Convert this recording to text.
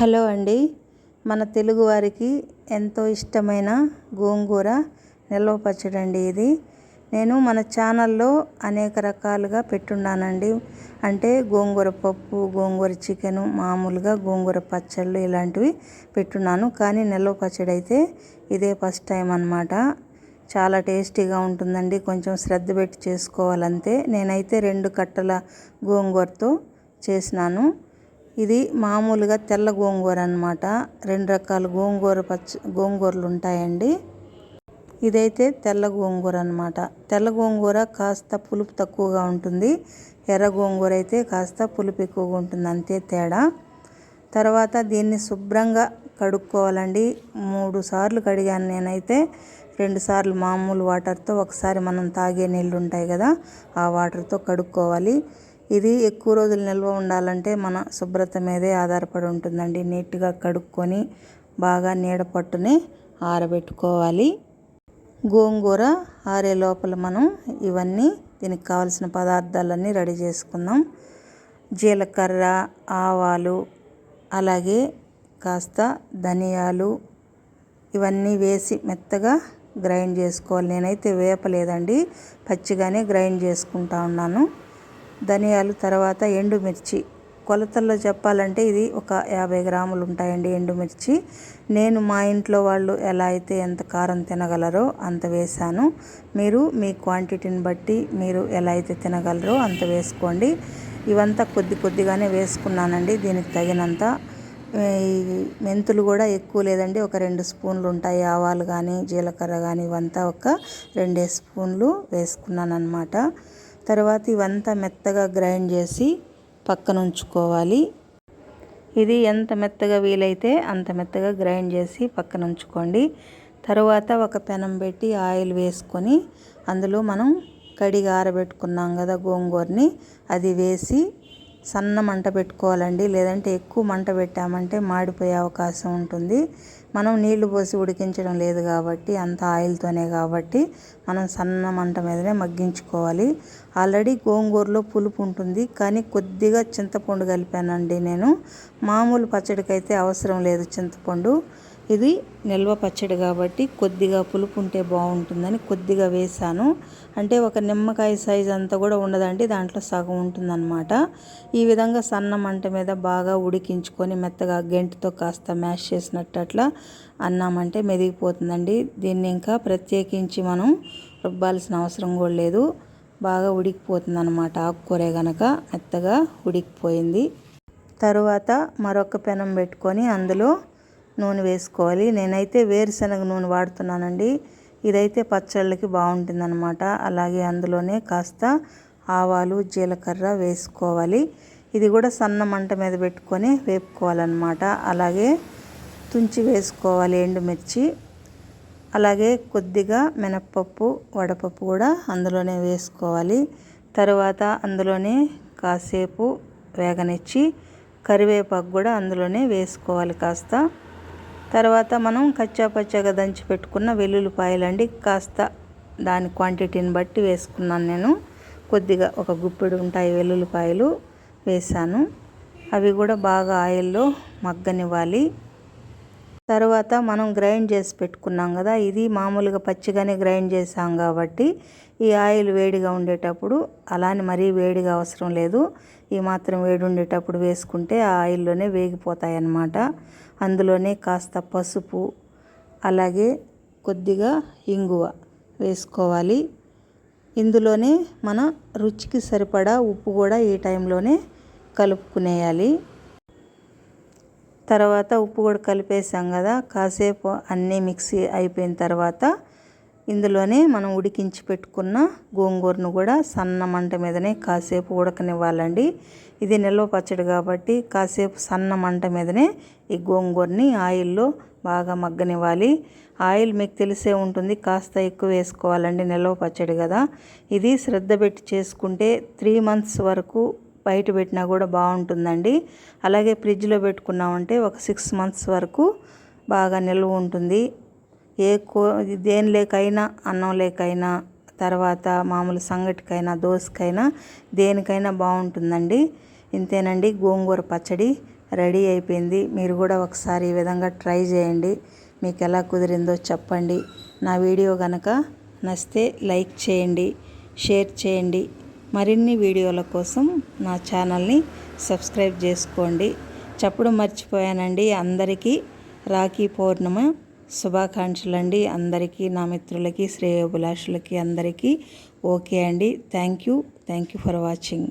Hello అండి. మన తెలుగువారికి ఎంతో ఇష్టమైన గోంగూర నిల్వ పచ్చడి అండి ఇది. నేను మన ఛానల్లో అనేక రకాలుగా పెట్టున్నానండి. అంటే గోంగూర పప్పు, గోంగూర చికెను, మామూలుగా గోంగూర పచ్చళ్ళు ఇలాంటివి పెట్టున్నాను. కానీ నిల్వ పచ్చడి అయితే ఇదే ఫస్ట్ టైం అన్నమాట. చాలా టేస్టీగా ఉంటుందండి. కొంచెం శ్రద్ధ పెట్టి చేసుకోవాలంతే. నేనైతే 2 కట్టల గోంగూరతో చేసినాను. ఇది మామూలుగా తెల్ల గోంగూర అన్నమాట. 2 రకాల గోంగూరలు ఉంటాయండి. ఇదైతే తెల్ల గోంగూర అన్నమాట. తెల్ల గోంగూర కాస్త పులుపు తక్కువగా ఉంటుంది. ఎర్ర గోంగూర అయితే కాస్త పులుపు ఎక్కువగా ఉంటుంది, అంతే తేడా. తర్వాత దీన్ని శుభ్రంగా కడుక్కోవాలండి. 3 సార్లు కడిగాను నేనైతే. 2 సార్లు మామూలు వాటర్తో, ఒకసారి మనం తాగే నీళ్ళు ఉంటాయి కదా, ఆ వాటర్తో కడుక్కోవాలి. ఇది ఎక్కువ రోజులు నిల్వ ఉండాలంటే మన శుభ్రత మీదే ఆధారపడి ఉంటుందండి. నీట్గా కడుక్కొని బాగా నీడ పట్టుని ఆరబెట్టుకోవాలి. గోంగూర ఆరే లోపల మనం ఇవన్నీ దీనికి కావాల్సిన పదార్థాలన్నీ రెడీ చేసుకుందాం. జీలకర్ర, ఆవాలు, అలాగే కాస్త ధనియాలు ఇవన్నీ వేసి మెత్తగా గ్రైండ్ చేసుకోవాలి. నేనైతే వేపలేదండి, పచ్చిగానే గ్రైండ్ చేసుకుంటా ఉన్నాను. ధనియాలు, తర్వాత ఎండుమిర్చి. కొలతల్లో చెప్పాలంటే ఇది ఒక 50 గ్రాములు ఉంటాయండి ఎండుమిర్చి. నేను మా ఇంట్లో వాళ్ళు ఎలా అయితే ఎంత కారం తినగలరో అంత వేశాను. మీరు మీ క్వాంటిటీని బట్టి మీరు ఎలా అయితే తినగలరో అంత వేసుకోండి. ఇవంతా కొద్దిగానే వేసుకున్నానండి దీనికి తగినంత. మెంతులు కూడా ఎక్కువ లేదండి, ఒక 2 స్పూన్లు ఉంటాయి. ఆవాలు కానీ జీలకర్ర కానీ ఇవంతా ఒక 2 స్పూన్లు వేసుకున్నాను అన్నమాట. తర్వాత ఇవంతా మెత్తగా గ్రైండ్ చేసి పక్కన ఉంచుకోవాలి. ఇది ఎంత మెత్తగా వీలైతే అంత మెత్తగా గ్రైండ్ చేసి పక్కన ఉంచుకోండి. తర్వాత ఒక పెనం పెట్టి ఆయిల్ వేసుకొని అందులో మనం కడిగి ఆరబెట్టుకున్నాం కదా గోంగూరని, అది వేసి సన్న మంట పెట్టుకోవాలండి. లేదంటే ఎక్కువ మంట పెట్టామంటే మాడిపోయే అవకాశం ఉంటుంది. మనం నీళ్లు పోసి ఉడికించడం లేదు కాబట్టి, అంత ఆయిల్తోనే కాబట్టి మనం సన్న మంట మీదనే మగ్గించుకోవాలి. ఆల్రెడీ గోంగూరలో పులుపు ఉంటుంది, కానీ కొద్దిగా చింతపండు కలిపానండి నేను. మామూలు పచ్చడికైతే అవసరం లేదు చింతపండు. ఇది నిల్వ పచ్చడి కాబట్టి కొద్దిగా పులుపు ఉంటే బాగుంటుందని కొద్దిగా వేసాను. అంటే ఒక నిమ్మకాయ సైజు అంతా కూడా ఉండదండి, దాంట్లో సగం ఉంటుందన్నమాట. ఈ విధంగా సన్న మంట మీద బాగా ఉడికించుకొని మెత్తగా గెంటితో కాస్త మ్యాష్ చేసినట్టు అట్లా అన్నామంటే మెదిగిపోతుందండి. దీన్ని ఇంకా ప్రత్యేకించి మనం రుబ్బాల్సిన అవసరం కూడా లేదు. బాగా ఉడికిపోతుంది అన్నమాట. ఆకుకూరే గనక మెత్తగా ఉడికిపోయింది. తరువాత మరొక పెనం పెట్టుకొని అందులో నూనె వేసుకోవాలి. నేనైతే వేరుశనగ నూనె వాడుతున్నానండి. ఇదైతే పచ్చళ్ళకి బాగుంటుంది అన్నమాట. అలాగే అందులోనే కాస్త ఆవాలు, జీలకర్ర వేసుకోవాలి. ఇది కూడా సన్న మంట మీద పెట్టుకొని వేపుకోవాలన్నమాట. అలాగే తుంచి వేసుకోవాలి ఎండుమిర్చి. అలాగే కొద్దిగా మినప్పప్పు, వడపప్పు కూడా అందులోనే వేసుకోవాలి. తర్వాత అందులోనే కాసేపు వేగనిచ్చి కరివేపాకు కూడా అందులోనే వేసుకోవాలి కాస్త. తర్వాత మనం కచ్చాపచ్చాగా దంచి పెట్టుకున్న వెల్లుల్లిపాయలండి, కాస్త దాని క్వాంటిటీని బట్టి వేసుకున్నాను నేను. కొద్దిగా ఒక గుప్పెడు ఉంటాయి వెల్లుల్లిపాయలు వేసాను. అవి కూడా బాగా ఆయిల్లో మగ్గనివ్వాలి. తర్వాత మనం గ్రైండ్ చేసి పెట్టుకున్నాం కదా, ఇది మామూలుగా పచ్చిగానే గ్రైండ్ చేసాం కాబట్టి ఈ ఆయిల్ వేడిగా ఉండేటప్పుడు, అలానే మరీ వేడిగా అవసరం లేదు, ఈ మాత్రం వేడి ఉండేటప్పుడు వేసుకుంటే ఆ ఆయిల్లోనే వేగిపోతాయి అన్నమాట. అందులోనే కాస్త పసుపు, అలాగే కొద్దిగా ఇంగువ వేసుకోవాలి. ఇందులోనే మన రుచికి సరిపడా ఉప్పు కూడా ఈ టైంలోనే కలుపుకునేయాలి. తర్వాత ఉప్పు కూడా కలిపేసాం కదా, కాసేపు అన్నీ మిక్సీ అయిపోయిన తర్వాత ఇందులోనే మనం ఉడికించి పెట్టుకున్న గోంగూరను కూడా సన్న మంట మీదనే కాసేపు ఉడకనివ్వాలండి. ఇది నిల్వ పచ్చడి కాబట్టి కాసేపు సన్న మంట మీదనే ఈ గోంగూరని ఆయిల్లో బాగా మగ్గనివ్వాలి. ఆయిల్ మీకు తెలిసే ఉంటుంది, కాస్త ఎక్కువ వేసుకోవాలండి, నిల్వ పచ్చడి కదా. ఇది శ్రద్ధ పెట్టి చేసుకుంటే 3 months వరకు బయట పెట్టినా కూడా బాగుంటుందండి. అలాగే ఫ్రిడ్జ్లో పెట్టుకున్నామంటే ఒక 6 months వరకు బాగా నిల్వ ఉంటుంది. దేనిలోకైనా, అన్నం లేకైనా, తర్వాత మామూలు సంగటికైనా, దోసకైనా, దేనికైనా బాగుంటుందండి. ఇంతేనండి గోంగూర పచ్చడి రెడీ అయిపోయింది. మీరు కూడా ఒకసారి ఈ విధంగా ట్రై చేయండి. మీకు ఎలా కుదిరిందో చెప్పండి. నా వీడియో కనుక నచ్చితే లైక్ చేయండి, షేర్ చేయండి. మరిన్ని వీడియోల కోసం నా ఛానల్ని సబ్స్క్రైబ్ చేసుకోండి. చెప్పడం మర్చిపోయానండి. అందరికీ రాఖీ పౌర్ణమ శుభాకాంక్షలు అండి. అందరికీ, నా మిత్రులకి, శ్రేయోభిలాషులకి అందరికీ ఓకే అండి. Thank you for watching.